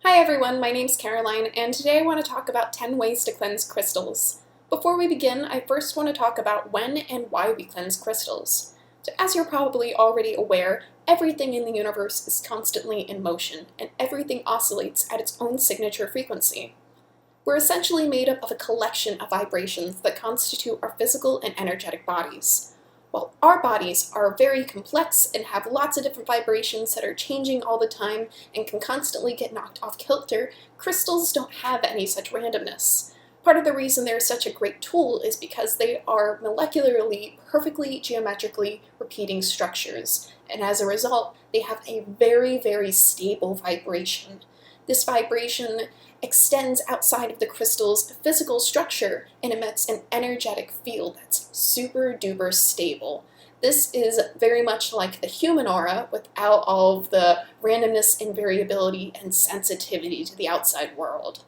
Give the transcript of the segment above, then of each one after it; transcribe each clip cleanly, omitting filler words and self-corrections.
Hi everyone, my name's Caroline, and today I want to talk about 10 ways to cleanse crystals. Before we begin, I first want to talk about when and why we cleanse crystals. So as you're probably already aware, everything in the universe is constantly in motion, and everything oscillates at its own signature frequency. We're essentially made up of a collection of vibrations that constitute our physical and energetic bodies. While our bodies are very complex and have lots of different vibrations that are changing all the time and can constantly get knocked off kilter, crystals don't have any such randomness. Part of the reason they're such a great tool is because they are molecularly, perfectly geometrically repeating structures, and as a result, they have a very, very stable vibration. This vibration extends outside of the crystal's physical structure and emits an energetic field that's super duper stable. This is very much like the human aura without all of the randomness and variability and sensitivity to the outside world.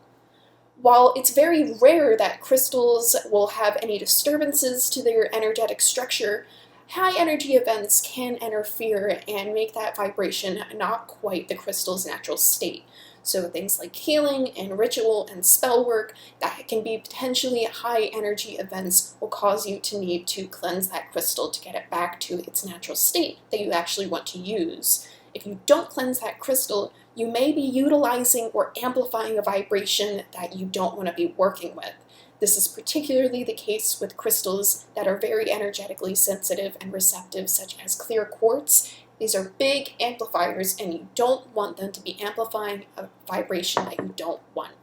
While it's very rare that crystals will have any disturbances to their energetic structure, high energy events can interfere and make that vibration not quite the crystal's natural state. So things like healing and ritual and spell work that can be potentially high energy events will cause you to need to cleanse that crystal to get it back to its natural state that you actually want to use. If you don't cleanse that crystal, you may be utilizing or amplifying a vibration that you don't want to be working with. This is particularly the case with crystals that are very energetically sensitive and receptive, such as clear quartz. These are big amplifiers, and you don't want them to be amplifying a vibration that you don't want.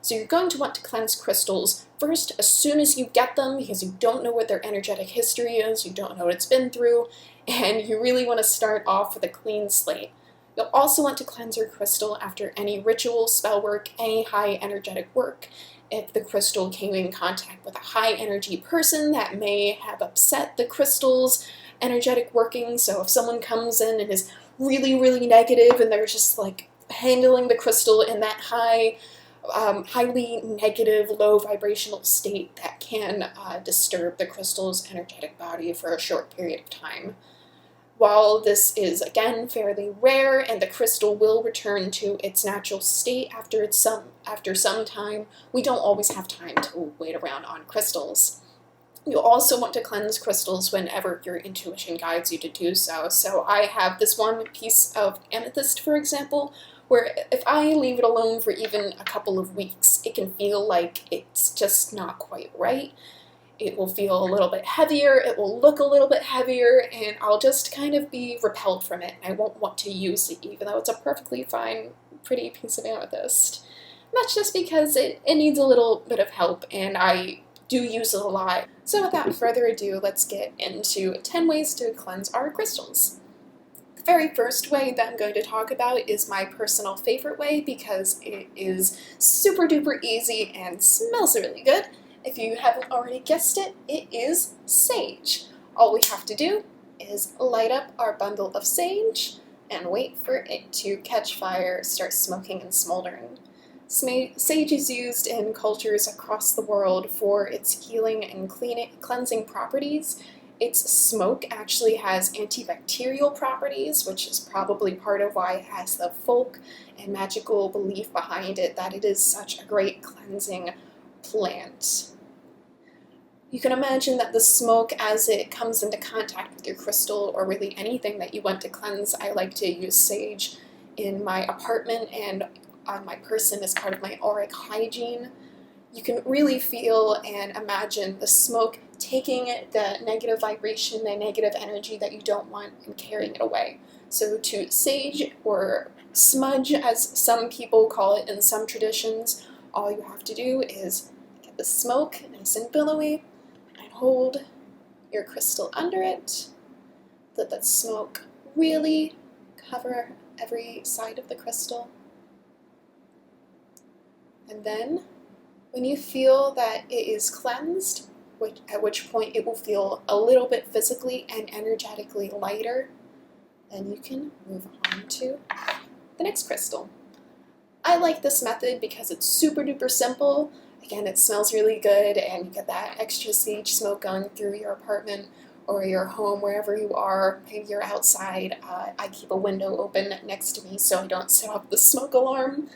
So you're going to want to cleanse crystals first as soon as you get them, because you don't know what their energetic history is, you don't know what it's been through, and you really want to start off with a clean slate. You'll also want to cleanse your crystal after any ritual, spell work, any high energetic work. If the crystal came in contact with a high energy person, that may have upset the crystal's energetic working. So if someone comes in and is really, really negative and they're just like handling the crystal in that highly negative, low vibrational state, that can disturb the crystal's energetic body for a short period of time. While this is, again, fairly rare and the crystal will return to its natural state after some time, we don't always have time to wait around on crystals. You'll also want to cleanse crystals whenever your intuition guides you to do so. So I have this one piece of amethyst, for example, where if I leave it alone for even a couple of weeks, it can feel like it's just not quite right. It will feel a little bit heavier, it will look a little bit heavier, and I'll just kind of be repelled from it. I won't want to use it, even though it's a perfectly fine, pretty piece of amethyst. And that's just because it needs a little bit of help, and I do use it a lot. So without further ado, let's get into 10 ways to cleanse our crystals. The very first way that I'm going to talk about is my personal favorite way because it is super duper easy and smells really good. If you haven't already guessed it, it is sage. All we have to do is light up our bundle of sage and wait for it to catch fire, start smoking and smoldering. Sage is used in cultures across the world for its healing and cleansing properties. Its smoke actually has antibacterial properties, which is probably part of why it has the folk and magical belief behind it that it is such a great cleansing plant. You can imagine that the smoke, as it comes into contact with your crystal or really anything that you want to cleanse, I like to use sage in my apartment and on my person as part of my auric hygiene. You can really feel and imagine the smoke taking the negative vibration, the negative energy that you don't want, and carrying it away. So to sage, or smudge as some people call it in some traditions, all you have to do is get the smoke nice and billowy, hold your crystal under it, let that smoke really cover every side of the crystal. And then, when you feel that it is cleansed, at which point it will feel a little bit physically and energetically lighter, then you can move on to the next crystal. I like this method because it's super duper simple. Again, it smells really good, and you get that extra sage smoke going through your apartment or your home, wherever you are. Maybe you're outside. I keep a window open next to me so I don't set off the smoke alarm.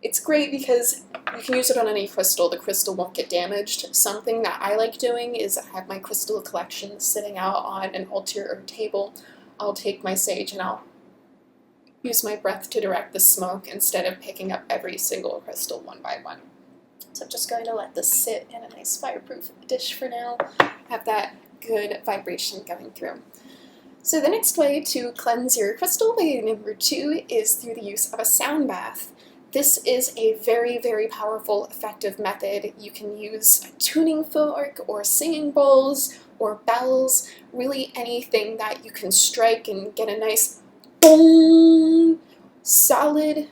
It's great because you can use it on any crystal. The crystal won't get damaged. Something that I like doing is I have my crystal collection sitting out on an altar or table. I'll take my sage and I'll use my breath to direct the smoke instead of picking up every single crystal one by one. So I'm just going to let this sit in a nice fireproof dish for now. Have that good vibration going through. So the next way to cleanse your crystal, way number 2, is through the use of a sound bath. This is a very, very powerful, effective method. You can use a tuning fork or singing bowls or bells, really anything that you can strike and get a nice boom, solid,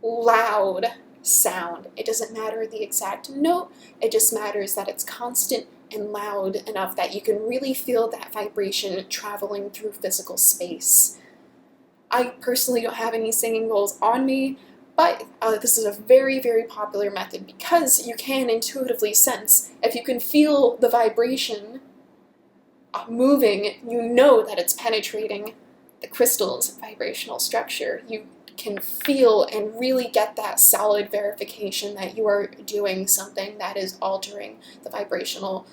loud sound. It doesn't matter the exact note, it just matters that it's constant and loud enough that you can really feel that vibration traveling through physical space. I personally don't have any singing bowls on me, but this is a very, very popular method because you can intuitively sense, if you can feel the vibration moving, you know that it's penetrating the crystal's vibrational structure. You can feel and really get that solid verification that you are doing something that is altering the vibrational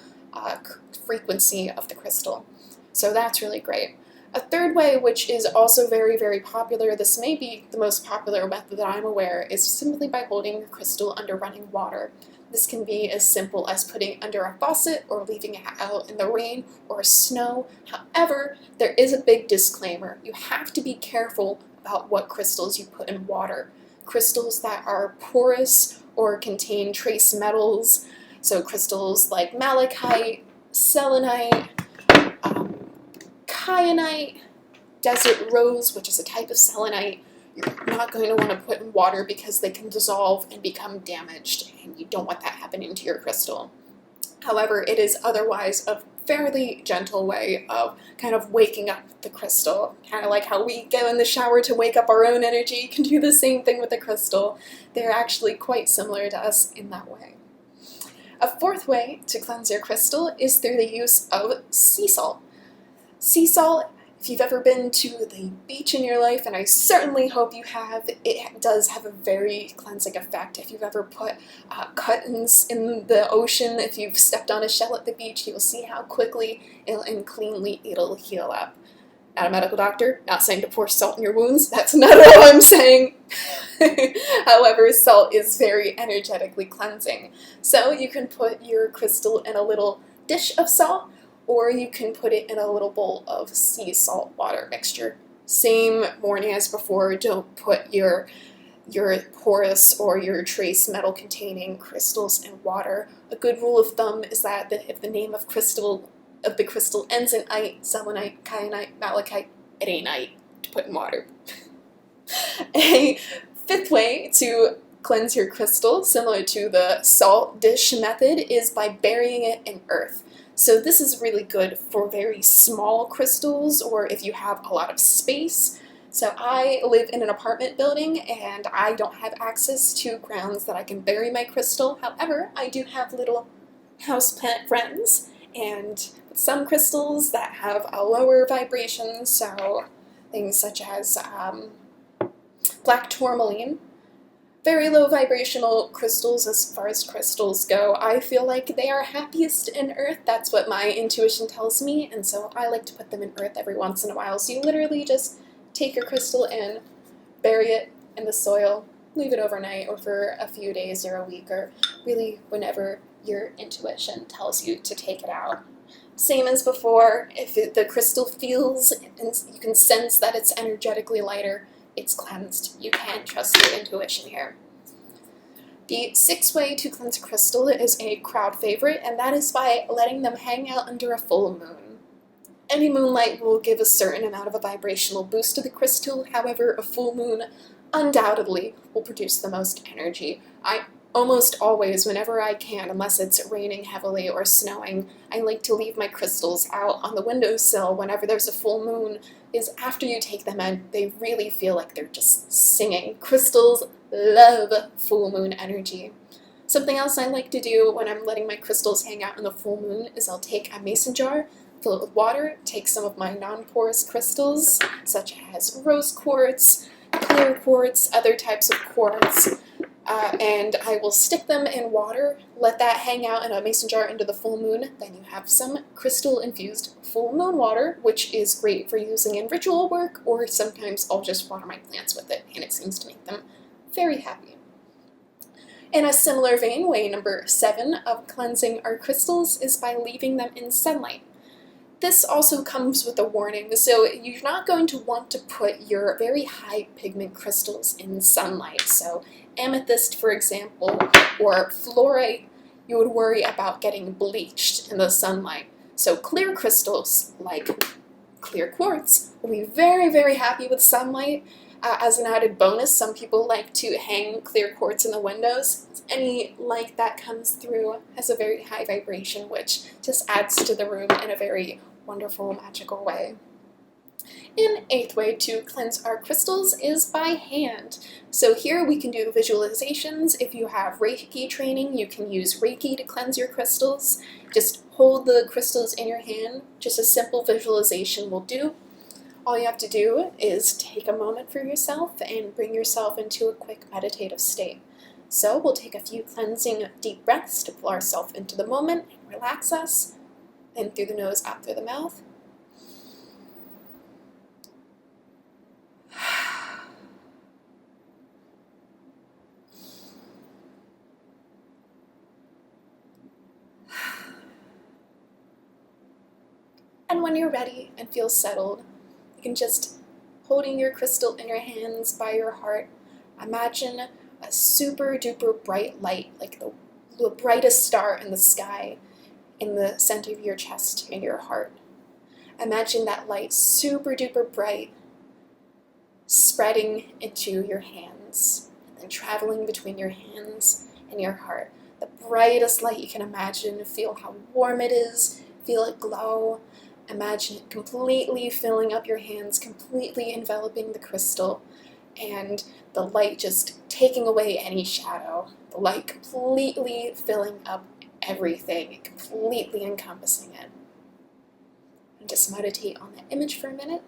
frequency of the crystal. So that's really great. A third way, which is also very, very popular, this may be the most popular method that I'm aware, is simply by holding your crystal under running water. This can be as simple as putting it under a faucet or leaving it out in the rain or snow. However, there is a big disclaimer. You have to be careful about what crystals you put in water. Crystals that are porous or contain trace metals, so crystals like malachite, selenite, kyanite, desert rose, which is a type of selenite, you're not going to want to put in water because they can dissolve and become damaged, and you don't want that happening to your crystal. However, it is otherwise a fairly gentle way of kind of waking up the crystal. Kind of like how we go in the shower to wake up our own energy, you can do the same thing with the crystal. They're actually quite similar to us in that way. A fourth way to cleanse your crystal is through the use of sea salt. Sea salt, if you've ever been to the beach in your life, and I certainly hope you have, it does have a very cleansing effect. If you've ever put cuttings in the ocean, if you've stepped on a shell at the beach, you'll see how quickly and cleanly it'll heal up. Not a medical doctor, not saying to pour salt in your wounds, that's not all I'm saying. However, salt is very energetically cleansing. So you can put your crystal in a little dish of salt, or you can put it in a little bowl of sea salt water mixture. Same warning as before, don't put your porous or your trace metal containing crystals in water. A good rule of thumb is that if the name of the crystal ends in ite, selenite, kyanite, malachite, it ain't ite to put in water. A fifth way to cleanse your crystal, similar to the salt dish method, is by burying it in earth. So this is really good for very small crystals or if you have a lot of space. So I live in an apartment building and I don't have access to grounds that I can bury my crystal. However, I do have little houseplant friends and some crystals that have a lower vibration, so things such as black tourmaline. Very low vibrational crystals as far as crystals go. I feel like they are happiest in earth. That's what my intuition tells me, and so I like to put them in earth every once in a while. So you literally just take your crystal in, bury it in the soil, leave it overnight or for a few days or a week or really whenever your intuition tells you to take it out. Same as before, if the crystal feels and you can sense that it's energetically lighter, it's cleansed. You can trust your intuition here. The sixth way to cleanse a crystal is a crowd favorite, and that is by letting them hang out under a full moon. Any moonlight will give a certain amount of a vibrational boost to the crystal, however, a full moon undoubtedly will produce the most energy. I almost always, whenever I can, unless it's raining heavily or snowing, I like to leave my crystals out on the windowsill whenever there's a full moon, is after you take them in, they really feel like they're just singing. Crystals love full moon energy. Something else I like to do when I'm letting my crystals hang out in the full moon is I'll take a mason jar, fill it with water, take some of my non-porous crystals, such as rose quartz, clear quartz, other types of quartz, and I will stick them in water, let that hang out in a mason jar into the full moon. Then you have some crystal-infused full moon water, which is great for using in ritual work, or sometimes I'll just water my plants with it, and it seems to make them very happy. In a similar vein, way number 7 of cleansing our crystals is by leaving them in sunlight. This also comes with a warning, so you're not going to want to put your very high pigment crystals in sunlight. So amethyst, for example, or fluorite, you would worry about getting bleached in the sunlight. So clear crystals, like clear quartz, will be very, very happy with sunlight. As an added bonus, some people like to hang clear quartz in the windows. Any light that comes through has a very high vibration, which just adds to the room in a very wonderful, magical way. An 8th way to cleanse our crystals is by hand. So here we can do visualizations. If you have Reiki training, you can use Reiki to cleanse your crystals. Just hold the crystals in your hand. Just a simple visualization will do. All you have to do is take a moment for yourself and bring yourself into a quick meditative state. So we'll take a few cleansing deep breaths to pull ourselves into the moment and relax us. In through the nose, out through the mouth. And when you're ready and feel settled, you can just, holding your crystal in your hands by your heart, imagine a super duper bright light, like the brightest star in the sky, in the center of your chest, in your heart. Imagine that light super duper bright, spreading into your hands, and then traveling between your hands and your heart. The brightest light you can imagine. Feel how warm it is, feel it glow. Imagine it completely filling up your hands, completely enveloping the crystal, and the light just taking away any shadow. The light completely filling up everything, completely encompassing it. And just meditate on that image for a minute.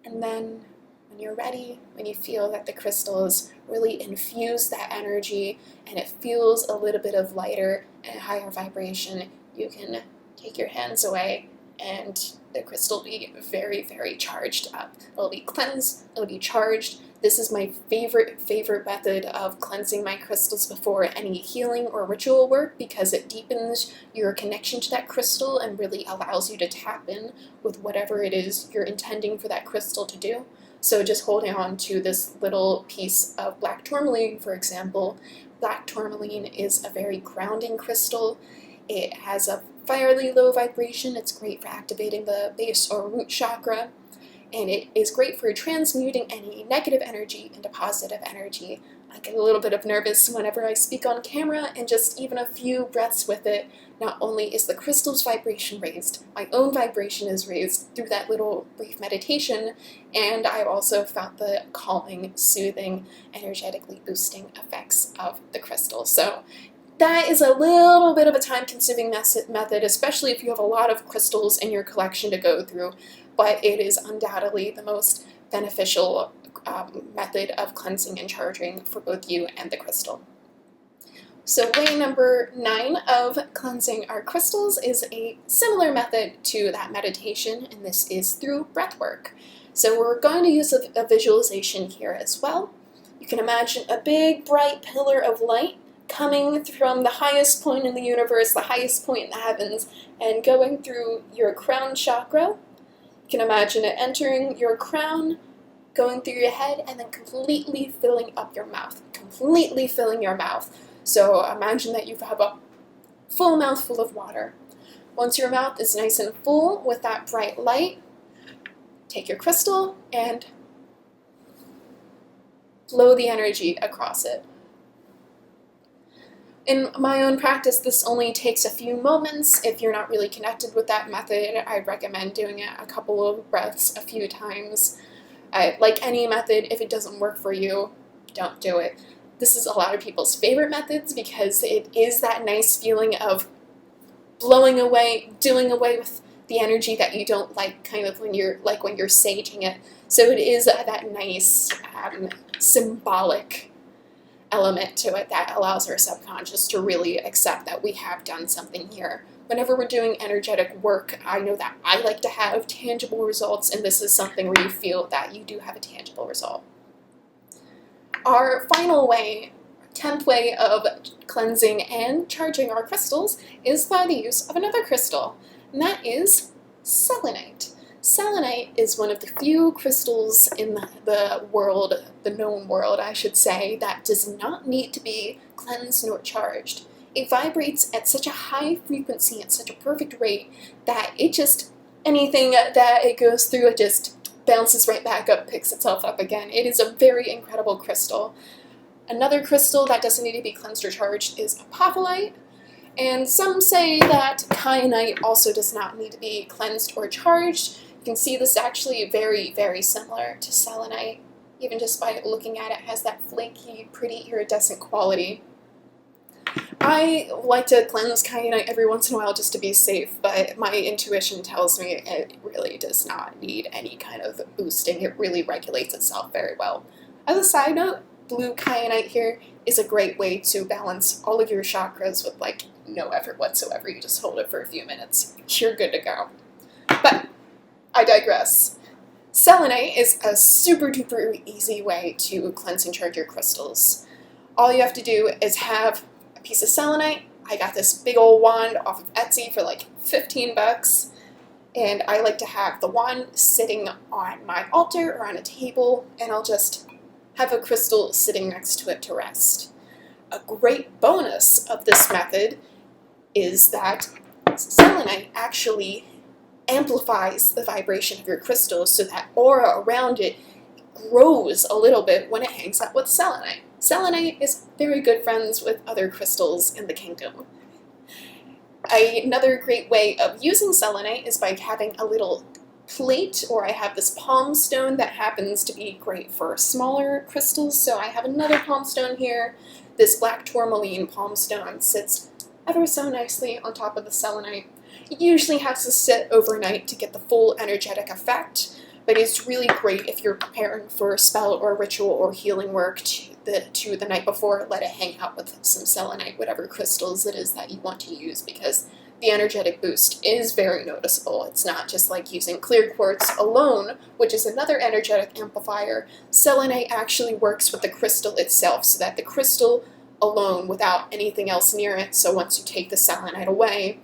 And then when you're ready, when you feel that the crystals really infuse that energy and it feels a little bit of lighter and higher vibration, you can take your hands away and the crystal will be very, very charged up. It'll be cleansed, it'll be charged. This is my favorite method of cleansing my crystals before any healing or ritual work, because it deepens your connection to that crystal and really allows you to tap in with whatever it is you're intending for that crystal to do. So just holding on to this little piece of black tourmaline, for example. Black tourmaline is a very grounding crystal. It has a fairly low vibration. It's great for activating the base or root chakra. And it is great for transmuting any negative energy into positive energy. I get a little bit of nervous whenever I speak on camera, and just even a few breaths with it, not only is the crystal's vibration raised, my own vibration is raised through that little brief meditation, and I've also felt the calming, soothing, energetically boosting effects of the crystal. So that is a little bit of a time-consuming method, especially if you have a lot of crystals in your collection to go through, but it is undoubtedly the most beneficial method of cleansing and charging for both you and the crystal. So way number 9 of cleansing our crystals is a similar method to that meditation, and this is through breathwork. So we're going to use a visualization here as well. You can imagine a big bright pillar of light coming from the highest point in the universe, the highest point in the heavens, and going through your crown chakra. You can imagine it entering your crown, going through your head, and then completely filling up your mouth. Completely filling your mouth. So imagine that you have a full mouthful of water. Once your mouth is nice and full with that bright light, take your crystal and blow the energy across it. In my own practice, this only takes a few moments. If you're not really connected with that method, I'd recommend doing it a couple of breaths a few times. Like any method, if it doesn't work for you, don't do it. This is a lot of people's favorite methods because it is that nice feeling of blowing away, doing away with the energy that you don't like, kind of when you're saging it. So it is that nice symbolic element to it that allows our subconscious to really accept that we have done something here. Whenever we're doing energetic work, I know that I like to have tangible results, and this is something where you feel that you do have a tangible result. Our final way, 10th way of cleansing and charging our crystals is by the use of another crystal, and that is selenite. Selenite is one of the few crystals in the world, the known world, I should say, that does not need to be cleansed nor charged. It vibrates at such a high frequency, at such a perfect rate, that it just, anything that it goes through, it just bounces right back up, picks itself up again. It is a very incredible crystal. Another crystal that doesn't need to be cleansed or charged is apophyllite. And some say that kyanite also does not need to be cleansed or charged. You can see this actually very, very similar to selenite. Even just by looking at it, it has that flaky, pretty iridescent quality. I like to cleanse kyanite every once in a while just to be safe, but my intuition tells me it really does not need any kind of boosting. It really regulates itself very well. As a side note, blue kyanite here is a great way to balance all of your chakras with like no effort whatsoever. You just hold it for a few minutes. You're good to go. But I digress. Selenite is a super duper easy way to cleanse and charge your crystals. All you have to do is have a piece of selenite. I got this big old wand off of Etsy for like 15 bucks. And I like to have the wand sitting on my altar or on a table, and I'll just have a crystal sitting next to it to rest. A great bonus of this method is that selenite actually amplifies the vibration of your crystals, so that aura around it grows a little bit when it hangs out with selenite. Selenite is very good friends with other crystals in the kingdom. Another great way of using selenite is by having a little plate, or I have this palm stone that happens to be great for smaller crystals. So I have another palm stone here. This black tourmaline palm stone sits ever so nicely on top of the selenite. It usually has to sit overnight to get the full energetic effect, but it's really great if you're preparing for a spell or a ritual or healing work to the night before. Let it hang out with some selenite, whatever crystals it is that you want to use, because the energetic boost is very noticeable. It's not just like using clear quartz alone, which is another energetic amplifier. Selenite actually works with the crystal itself, so that the crystal alone, without anything else near it, so once you take the selenite away,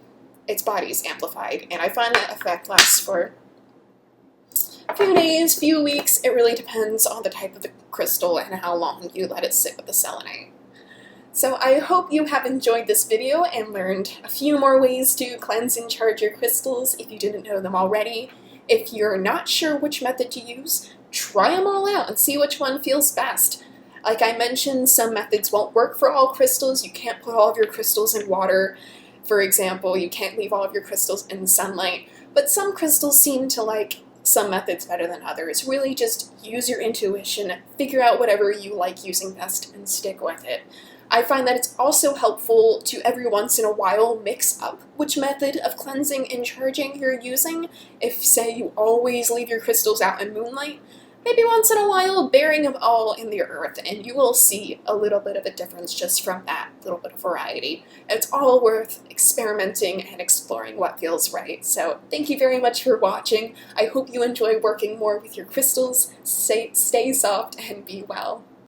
its body is amplified. And I find that effect lasts for a few days, few weeks. It really depends on the type of the crystal and how long you let it sit with the selenite. So I hope you have enjoyed this video and learned a few more ways to cleanse and charge your crystals if you didn't know them already. If you're not sure which method to use, try them all out and see which one feels best. Like I mentioned, some methods won't work for all crystals. You can't put all of your crystals in water. For example, you can't leave all of your crystals in sunlight. But some crystals seem to like some methods better than others. Really just use your intuition, figure out whatever you like using best, and stick with it. I find that it's also helpful to every once in a while mix up which method of cleansing and charging you're using. If, say, you always leave your crystals out in moonlight, maybe once in a while burying them all in the earth, and you will see a little bit of a difference just from that little bit of variety. It's all worth experimenting and exploring what feels right. So thank you very much for watching. I hope you enjoy working more with your crystals. Stay soft and be well.